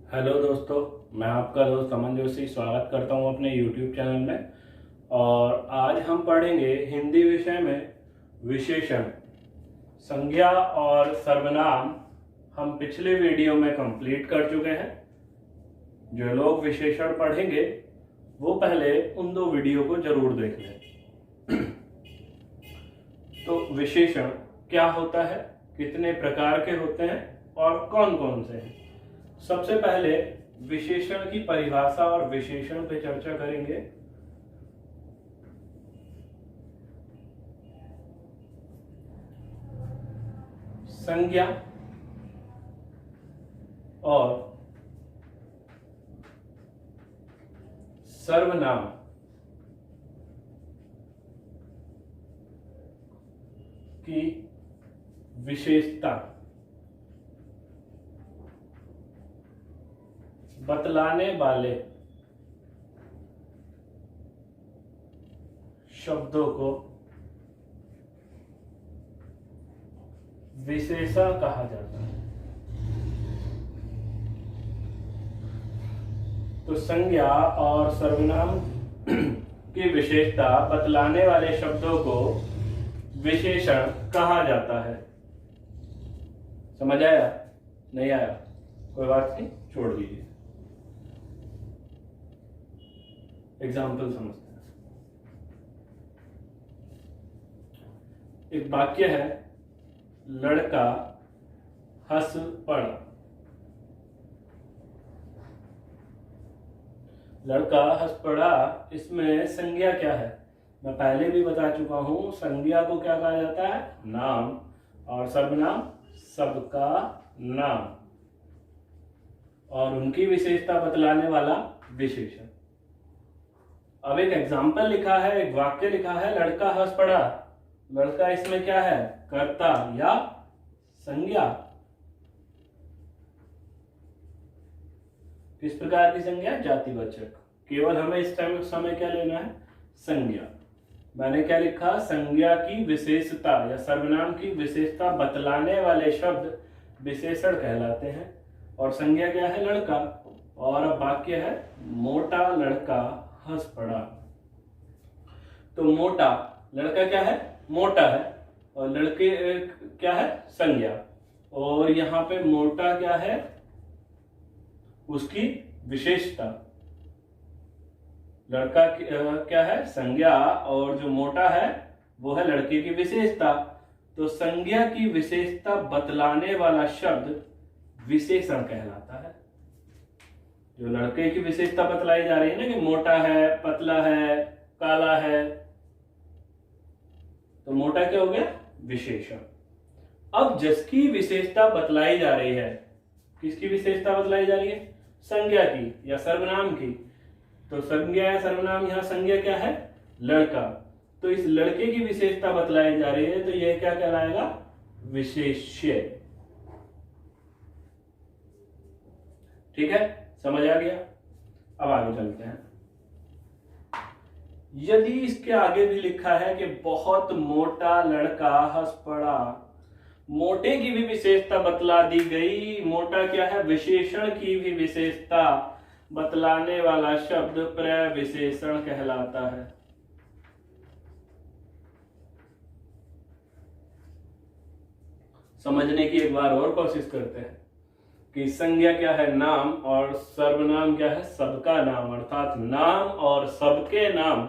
Hello दोस्तों, मैं आपका दोस्त अमन जोशी स्वागत करता हूं अपने YouTube चैनल में। और आज हम पढ़ेंगे हिंदी विषय में विशेषण, संज्ञा और सर्वनाम। हम पिछले वीडियो में कंप्लीट कर चुके हैं। जो लोग विशेषण पढ़ेंगे वो पहले उन दो वीडियो को जरूर देख लें। तो विशेषण क्या होता है, कितने प्रकार के होते हैं और कौन कौन से हैं। सबसे पहले विशेषण की परिभाषा और विशेषण पे चर्चा करेंगे। संज्ञा और सर्वनाम की विशेषता बतलाने वाले शब्दों को विशेषण कहा जाता है। तो संज्ञा और सर्वनाम की विशेषता बतलाने वाले शब्दों को विशेषण कहा जाता है। समझ आया? नहीं आया? कोई बात नहीं, छोड़ दीजिए। एग्जाम्पल समझते हैं। एक वाक्य है, लड़का हंस पड़ा। लड़का हंस पड़ा, इसमें संज्ञा क्या है? मैं पहले भी बता चुका हूं। संज्ञा को क्या कहा जाता है? नाम। और सर्वनाम सबका नाम, और उनकी विशेषता बतलाने वाला विशेषण। अब एक एग्जाम्पल लिखा है, एक वाक्य लिखा है, लड़का हंस पड़ा। लड़का इसमें क्या है? कर्ता या संज्ञा। किस प्रकार की संज्ञा? जातिवाचक। केवल हमें इस समय क्या लेना है? संज्ञा। मैंने क्या लिखा? संज्ञा की विशेषता या सर्वनाम की विशेषता बतलाने वाले शब्द विशेषण कहलाते हैं। और संज्ञा क्या है? लड़का। और अब वाक्य है, मोटा लड़का हंस पड़ा। तो मोटा लड़का क्या है? मोटा है। और लड़के क्या है? संज्ञा। और यहां पे मोटा क्या है? उसकी विशेषता। लड़का क्या है? संज्ञा। और जो मोटा है वो है लड़के की विशेषता। तो संज्ञा की विशेषता बतलाने वाला शब्द विशेषण कहलाता है। जो लड़के की विशेषता बतलाई जा रही है ना, कि मोटा है, पतला है, काला है, तो मोटा क्या हो गया? विशेषण। अब जिसकी विशेषता बतलाई जा रही है, किसकी विशेषता बतलाई जा रही है? संज्ञा की या सर्वनाम की। तो संज्ञा या सर्वनाम, यहां संज्ञा क्या है? लड़का। तो इस लड़के की विशेषता बतलाई जा रही है, तो यह क्या कहलाएगा? विशेष्य। ठीक है, समझ आ गया? अब आगे चलते हैं। यदि इसके आगे भी लिखा है कि बहुत मोटा लड़का हंस पड़ा, मोटे की भी विशेषता बतला दी गई। मोटा क्या है? विशेषण की भी विशेषता बतलाने वाला शब्द प्रविशेषण कहलाता है। समझने की एक बार और कोशिश करते हैं कि संज्ञा क्या है? नाम। और सर्वनाम क्या है? सबका नाम। अर्थात नाम और सबके नाम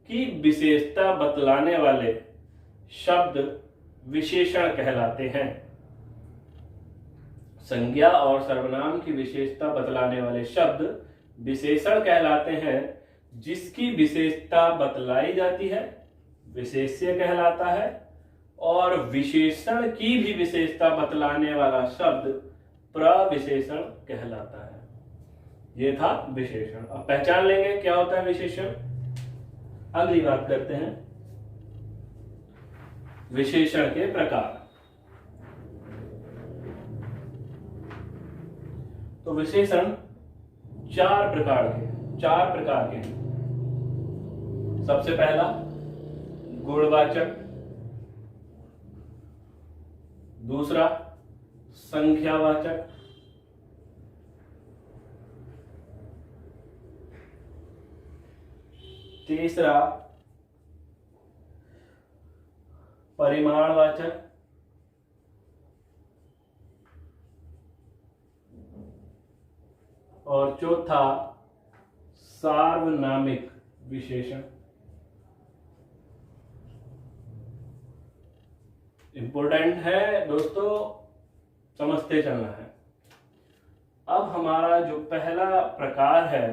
की विशेषता बतलाने वाले शब्द विशेषण कहलाते हैं। संज्ञा और सर्वनाम की विशेषता बतलाने वाले शब्द विशेषण कहलाते हैं। जिसकी विशेषता बतलाई जाती है विशेष्य कहलाता है। और विशेषण की भी विशेषता बतलाने वाला शब्द प्रविशेषण कहलाता है। यह था विशेषण। अब पहचान लेंगे क्या होता है विशेषण। अगली बात करते हैं विशेषण के प्रकार। तो विशेषण चार प्रकार के हैं। सबसे पहला गुणवाचक, दूसरा संख्यावाचक, तीसरा परिमाणवाचक, और चौथा सार्वनामिक विशेषण। इंपॉर्टेंट है दोस्तों, समझते चलना है। अब हमारा जो पहला प्रकार है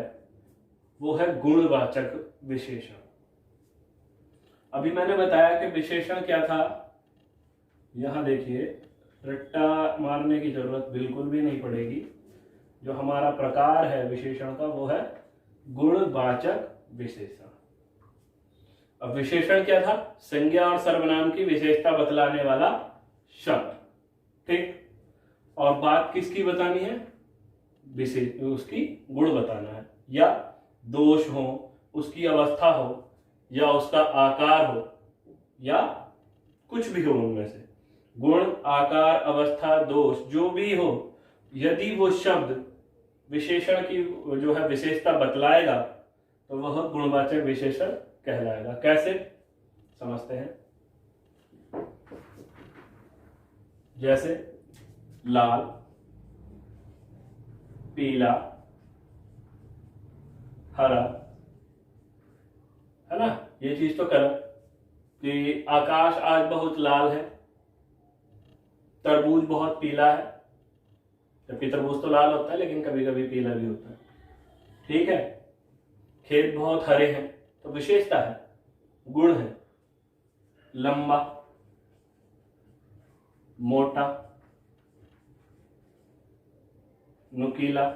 वो है गुणवाचक विशेषण। अभी मैंने बताया कि विशेषण क्या था, यहां देखिए, रट्टा मारने की जरूरत बिल्कुल भी नहीं पड़ेगी। जो हमारा प्रकार है विशेषण का वो है गुणवाचक विशेषण। अब विशेषण क्या था? संज्ञा और सर्वनाम की विशेषता बतलाने वाला शब्द, ठीक। और बात किसकी बतानी है? विशेष, उसकी गुण बताना है, या दोष हो, उसकी अवस्था हो, या उसका आकार हो, या कुछ भी हो उनमें से। गुण, आकार, अवस्था, दोष जो भी हो, यदि वो शब्द विशेषण की जो है विशेषता बतलाएगा तो वह गुणवाचक विशेषण कहलाएगा। कैसे समझते हैं? जैसे लाल, पीला, हरा, है ना, ये चीज तो कर कि आकाश आज बहुत लाल है, तरबूज बहुत पीला है, जबकि तरबूज तो लाल होता है लेकिन कभी कभी पीला भी होता है, ठीक है। खेत बहुत हरे हैं, तो विशेषता है, गुण है। लंबा, मोटा, नुकीला,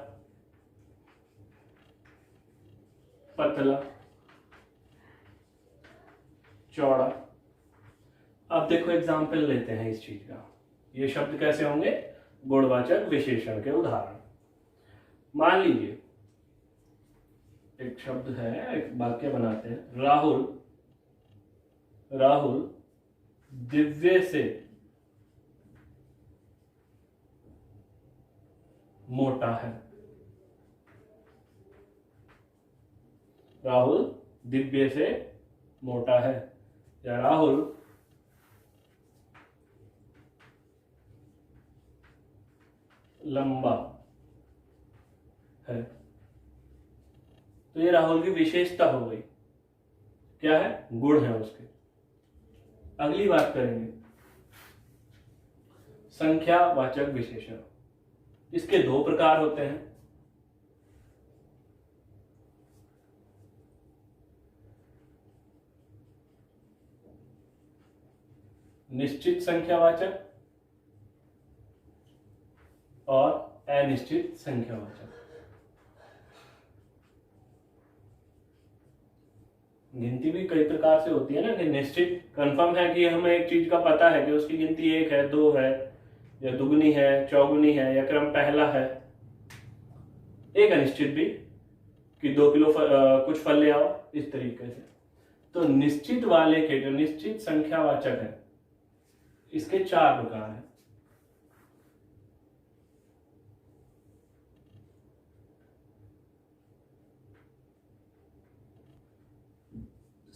पतला, चौड़ा। अब देखो एग्जाम्पल लेते हैं इस चीज का। ये शब्द कैसे होंगे? गुणवाचक विशेषण के उदाहरण। मान लीजिए एक शब्द है, एक वाक्य बनाते हैं, राहुल राहुल दिव्य से मोटा है। राहुल दिव्य से मोटा है, या राहुल लंबा है। तो ये राहुल की विशेषता हो गई, क्या है? गुण है उसके। अगली बात करेंगे संख्यावाचक विशेषण। इसके दो प्रकार होते हैं। निश्चित संख्यावाचक और अनिश्चित संख्यावाचक। गिनती भी कई प्रकार से होती है ना, कि निश्चित कंफर्म है कि हमें एक चीज का पता है कि उसकी गिनती 1 है, 2 है, या दुगनी है, चौगुनी है, या क्रम पहला है। एक अनिश्चित भी कि 2 किलो कुछ फल ले आओ, इस तरीके से। तो निश्चित वाले के जो निश्चित संख्यावाचक है, इसके 4 प्रकार हैं।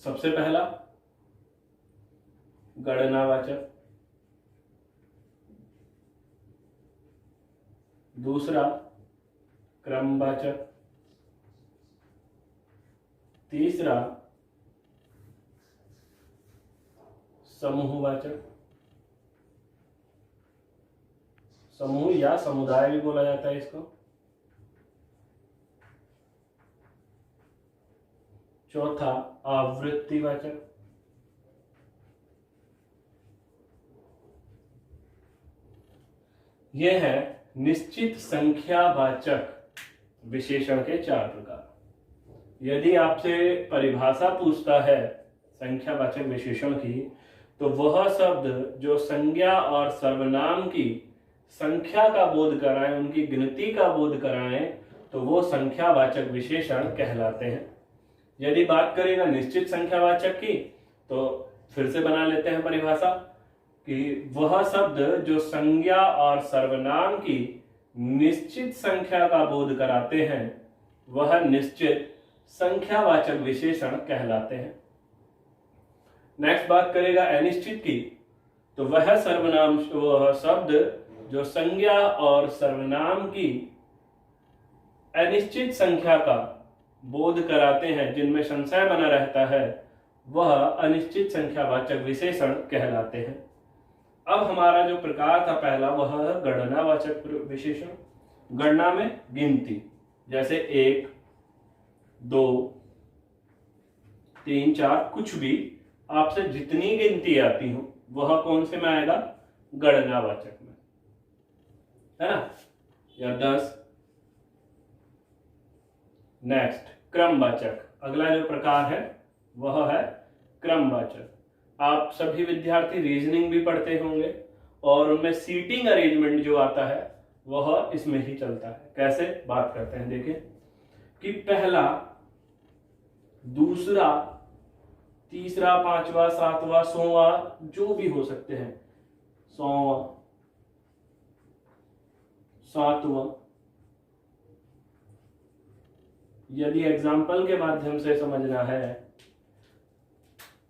सबसे पहला गणनावाचक, दूसरा क्रमवाचक, तीसरा समूहवाचक। समूह या समुदाय भी बोला जाता है इसको। चौथा आवृत्तिवाचक। यह है निश्चित संख्यावाचक विशेषण के 4 प्रकार। यदि आपसे परिभाषा पूछता है संख्यावाचक विशेषण की, तो वह शब्द जो संज्ञा और सर्वनाम की संख्या का बोध कराएं, उनकी गिनती का बोध कराएं, तो वो संख्यावाचक विशेषण कहलाते हैं। यदि बात करेगा निश्चित संख्यावाचक की, तो फिर से बना लेते हैं परिभाषा कि वह शब्द जो संज्ञा और सर्वनाम की निश्चित संख्या का बोध कराते हैं, वह निश्चित संख्यावाचक विशेषण कहलाते हैं। नेक्स्ट बात करेगा अनिश्चित की, तो वह सर्वनाम, वह शब्द जो संज्ञा और सर्वनाम की अनिश्चित संख्या का बोध कराते हैं, जिनमें संशय बना रहता है, वह अनिश्चित संख्यावाचक विशेषण कहलाते हैं। अब हमारा जो प्रकार था पहला, वह गणनावाचक विशेषण। गणना में गिनती, जैसे 1, 2, 3, 4, कुछ भी आपसे जितनी गिनती आती हो वह कौन से में आएगा? गणनावाचक में, है ना, या 10। नेक्स्ट क्रमवाचक, अगला जो प्रकार है वह है क्रमवाचक। आप सभी विद्यार्थी रीजनिंग भी पढ़ते होंगे और उनमें सीटिंग अरेंजमेंट जो आता है वह इसमें ही चलता है। कैसे बात करते हैं, देखिए कि पहला, दूसरा, तीसरा, पांचवा, सातवां, 100वां, जो भी हो सकते हैं, 100वां, 7वां। यदि एग्जाम्पल के माध्यम से समझना है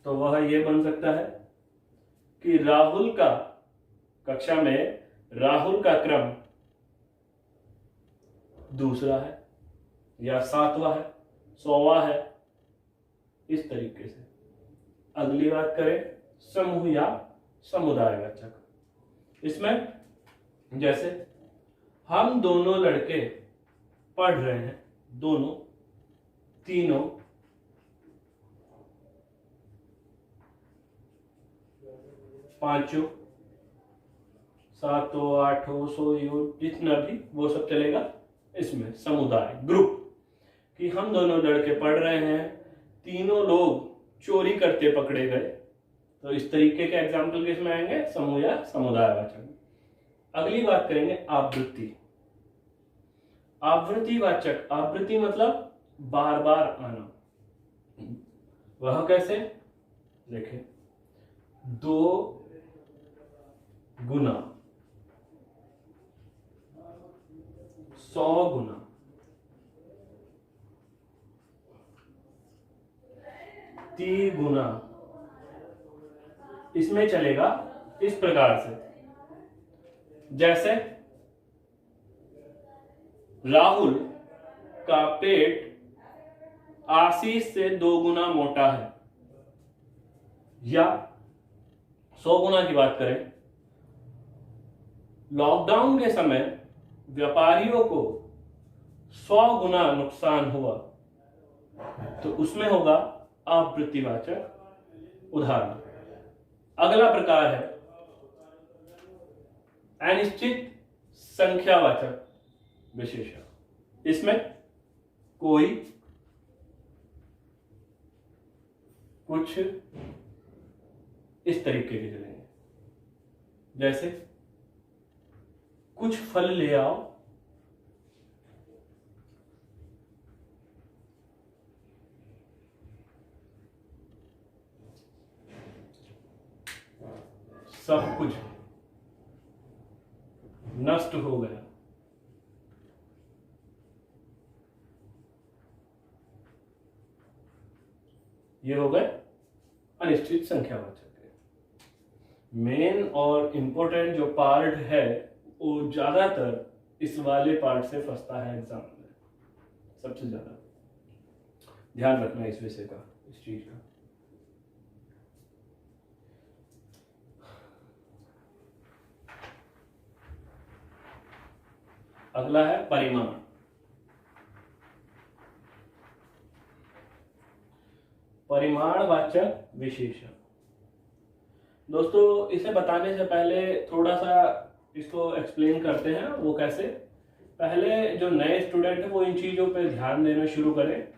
तो वह यह बन सकता है कि राहुल का, कक्षा में राहुल का क्रम दूसरा है या 7वां है, 100वां है, इस तरीके से। अगली बात करें समूह या समुदायवाचक, इसमें जैसे हम दोनों लड़के पढ़ रहे हैं, दोनों, तीनों, पांचों, 7, 8, 100, जितना भी, वो सब चलेगा इसमें। समुदाय, ग्रुप, कि हम दोनों लड़के पढ़ रहे हैं, तीनों लोग चोरी करते पकड़े गए, तो इस तरीके के एग्जाम्पल किसमें आएंगे? समूह या समुदायवाचक। अगली बात करेंगे आवृत्ति। आवृत्तिवाचक, आवृत्ति मतलब बार बार आना। वह कैसे? देखें, 2 गुना, 100 गुना, 30 गुना, इसमें चलेगा इस प्रकार से। जैसे राहुल का पेट आशीष से 2 गुना मोटा है, या 100 गुना की बात करें, लॉकडाउन के समय व्यापारियों को 100 गुना नुकसान हुआ, तो उसमें होगा आवृत्तिवाचक उदाहरण। अगला प्रकार है अनिश्चित संख्यावाचक विशेषण। इसमें कोई, कुछ, इस तरीके के चलेंगे। जैसे कुछ फल ले आओ, सब कुछ नष्ट हो गया। ये हो गए अनिश्चित संख्यावाचक। मेन और इंपॉर्टेंट जो पार्ट है वो ज्यादातर इस वाले पार्ट से फंसता है एग्जाम में, सबसे ज्यादा ध्यान रखना इस विषय का, इस चीज का। अगला है परिमाण। परिमाणवाचक विशेषण। दोस्तों, इसे बताने से पहले थोड़ा सा इसको एक्सप्लेन करते हैं। वो कैसे? पहले जो नए स्टूडेंट है वो इन चीजों पे ध्यान देना शुरू करें,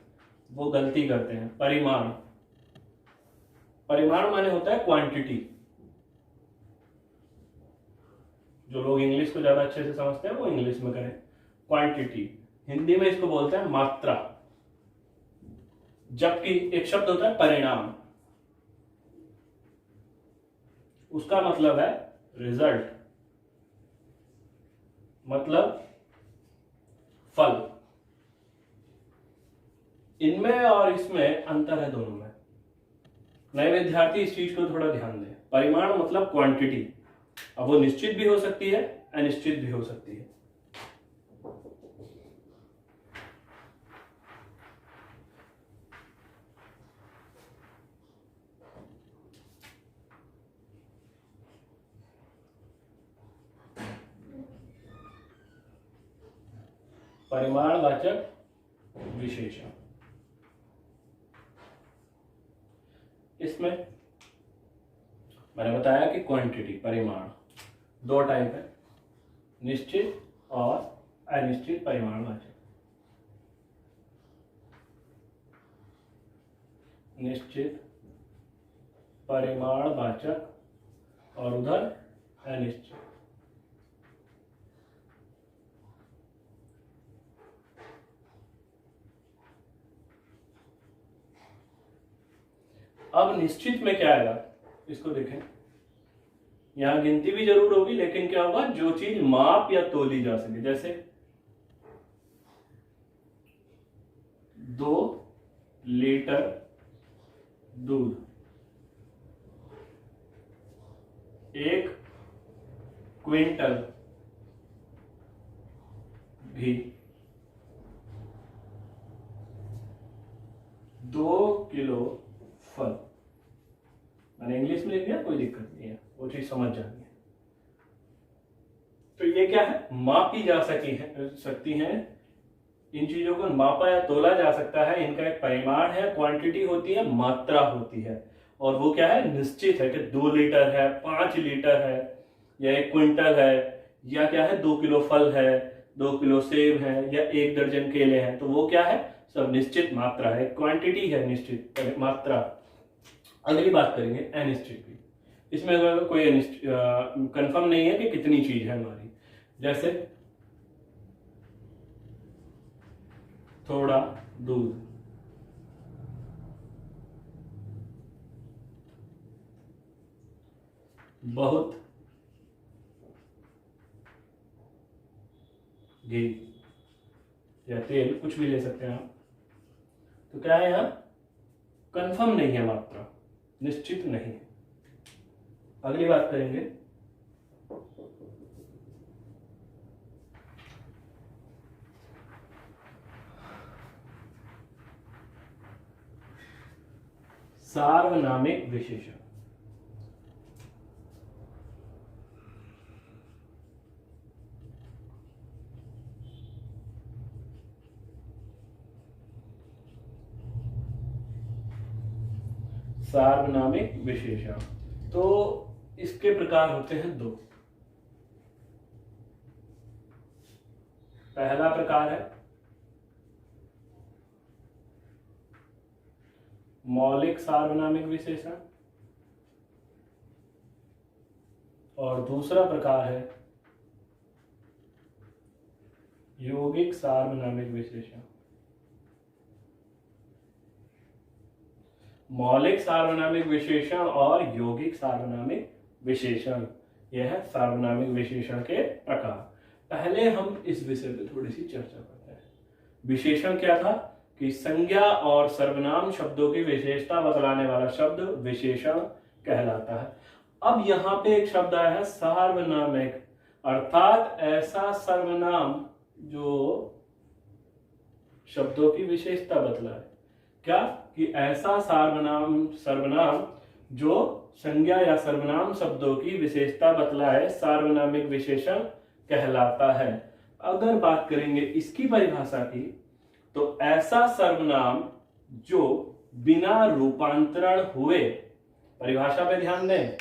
वो गलती करते हैं। परिमाण, परिमाण माने होता है क्वांटिटी। जो लोग इंग्लिश को ज्यादा अच्छे से समझते हैं वो इंग्लिश में करें। क्वांटिटी, हिंदी में इसको बोलते हैं मात्रा। जबकि एक शब्द होता है परिणाम, उसका मतलब है रिजल्ट, मतलब फल। इनमें और इसमें अंतर है दोनों में। नए विद्यार्थी इस चीज को थोड़ा ध्यान दें। परिमाण मतलब क्वांटिटी। अब वो निश्चित भी हो सकती है, अनिश्चित भी हो सकती है। परिमाणवाचक विशेषण, इसमें मैंने बताया कि क्वांटिटी, परिमाण, दो टाइप है, निश्चित और अनिश्चित परिमाणवाचक। निश्चित परिमाणवाचक और उधर अनिश्चित। अब निश्चित में क्या आएगा, इसको देखें। यहां गिनती भी जरूर होगी, लेकिन क्या होगा, जो चीज माप या तोली जा सके। जैसे 2 लीटर दूध, 1 क्विंटल घी, 2 किलो फल। मैंने इंग्लिश में लिख दिया, कोई दिक्कत नहीं है, वो चीज समझ जानी है। तो ये क्या है, मापी जा सकती हैं। इन चीजों को मापा या तोला जा सकता है। इनका एक परिमाण है, क्वांटिटी होती है, मात्रा होती है। और वो क्या है, निश्चित है कि 2 लीटर है, 5 लीटर है, या 1 क्विंटल है, या क्या है, 2 किलो फल है, 2 किलो सेब है, या 1 दर्जन केले हैं। तो वो क्या है, सब निश्चित मात्रा है, क्वांटिटी है, निश्चित मात्रा। अगली बात करेंगे अनिश्चित की। इसमें कोई कंफर्म नहीं है कि कितनी चीज है हमारी। जैसे थोड़ा दूध, बहुत घी या तेल, कुछ भी ले सकते हैं आप। तो क्या है, यहां कंफर्म नहीं है मात्रा, निश्चित नहीं है। अगली बात करेंगे सार्वनामिक विशेषण। सार्वनामिक विशेषण, तो इसके प्रकार होते हैं 2। पहला प्रकार है मौलिक सार्वनामिक विशेषण, और दूसरा प्रकार है यौगिक सार्वनामिक विशेषण। मौलिक सार्वनामिक विशेषण और यौगिक सार्वनामिक विशेषण, यह है सार्वनामिक विशेषण के प्रकार। पहले हम इस विषय पे थोड़ी सी चर्चा करते हैं। विशेषण क्या था कि संज्ञा और सर्वनाम शब्दों की विशेषता बतलाने वाला शब्द विशेषण कहलाता है। अब यहाँ पे एक शब्द आया है सार्वनामिक, अर्थात ऐसा सर्वनाम जो शब्दों की विशेषता बतलाए। क्या कि ऐसा सर्वनाम जो संज्ञा या सर्वनाम शब्दों की विशेषता बतलाए सार्वनामिक विशेषण कहलाता है। अगर बात करेंगे इसकी परिभाषा की, तो ऐसा सर्वनाम जो बिना रूपांतरण हुए, परिभाषा पे ध्यान दें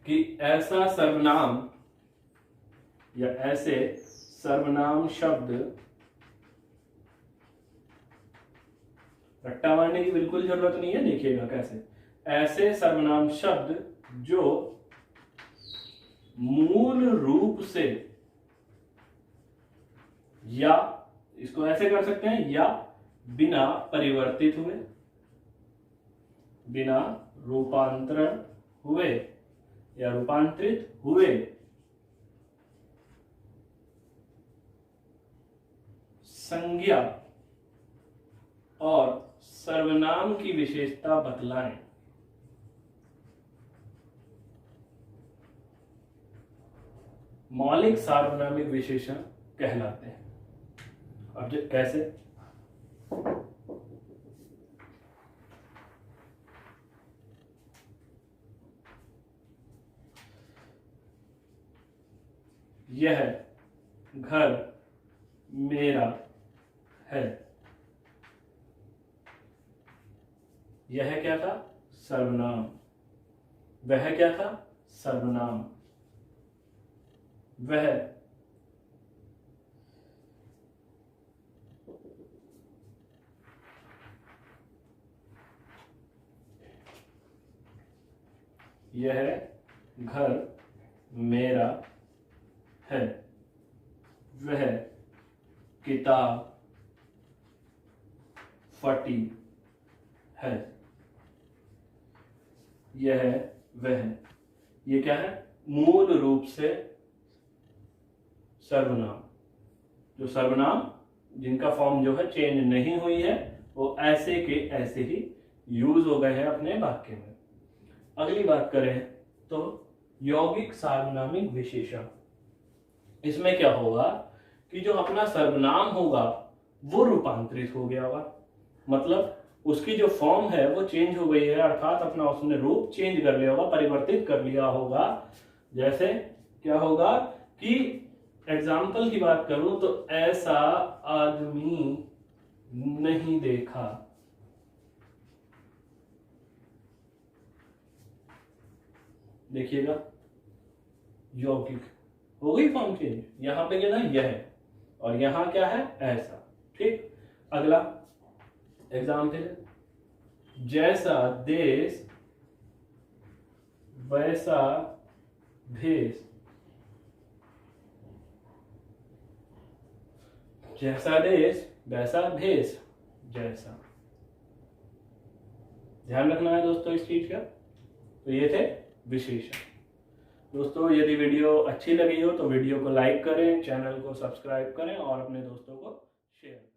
कि ऐसा सर्वनाम या ऐसे सर्वनाम शब्द, रट्टा मारने की बिल्कुल जरूरत नहीं है, देखिएगा कैसे। ऐसे सर्वनाम शब्द जो मूल रूप से, या इसको ऐसे कर सकते हैं, या बिना परिवर्तित हुए, बिना रूपांतरण हुए या रूपांतरित हुए संज्ञा और सर्वनाम की विशेषता बतलाएं। मौलिक सार्वनामिक विशेषण कहलाते हैं। अब कैसे? यह घर मेरा है। यह क्या था? सर्वनाम। वह क्या था? सर्वनाम। वह यह घर मेरा है। वह किताब फटी है। यह वह। ये क्या है? मूल रूप से सर्वनाम। जो सर्वनाम जिनका फॉर्म जो है चेंज नहीं हुई है, वो ऐसे के ऐसे ही यूज हो गए हैं अपने वाक्य में। अगली बात करें तो यौगिक सार्वनामिक विशेषण। इसमें क्या होगा कि जो अपना सर्वनाम होगा वो रूपांतरित हो गया होगा, मतलब उसकी जो फॉर्म है वो चेंज हो गई है, अर्थात अपना उसने रूप चेंज कर लिया होगा, परिवर्तित कर लिया होगा। जैसे क्या होगा कि एग्जाम्पल की बात करूं तो ऐसा आदमी नहीं देखा। देखिएगा, यौगिक हो गई फॉर्म चेंज। यहां पे क्या था? यह, और यहां क्या है? ऐसा। ठीक। अगला एग्जाम्पल, जैसा देश वैसा भेष। जैसा देश वैसा भेष। जैसा। ध्यान रखना है दोस्तों इस चीज का। तो ये थे विशेषण। दोस्तों यदि वीडियो अच्छी लगी हो तो वीडियो को लाइक करें, चैनल को सब्सक्राइब करें और अपने दोस्तों को शेयर करें।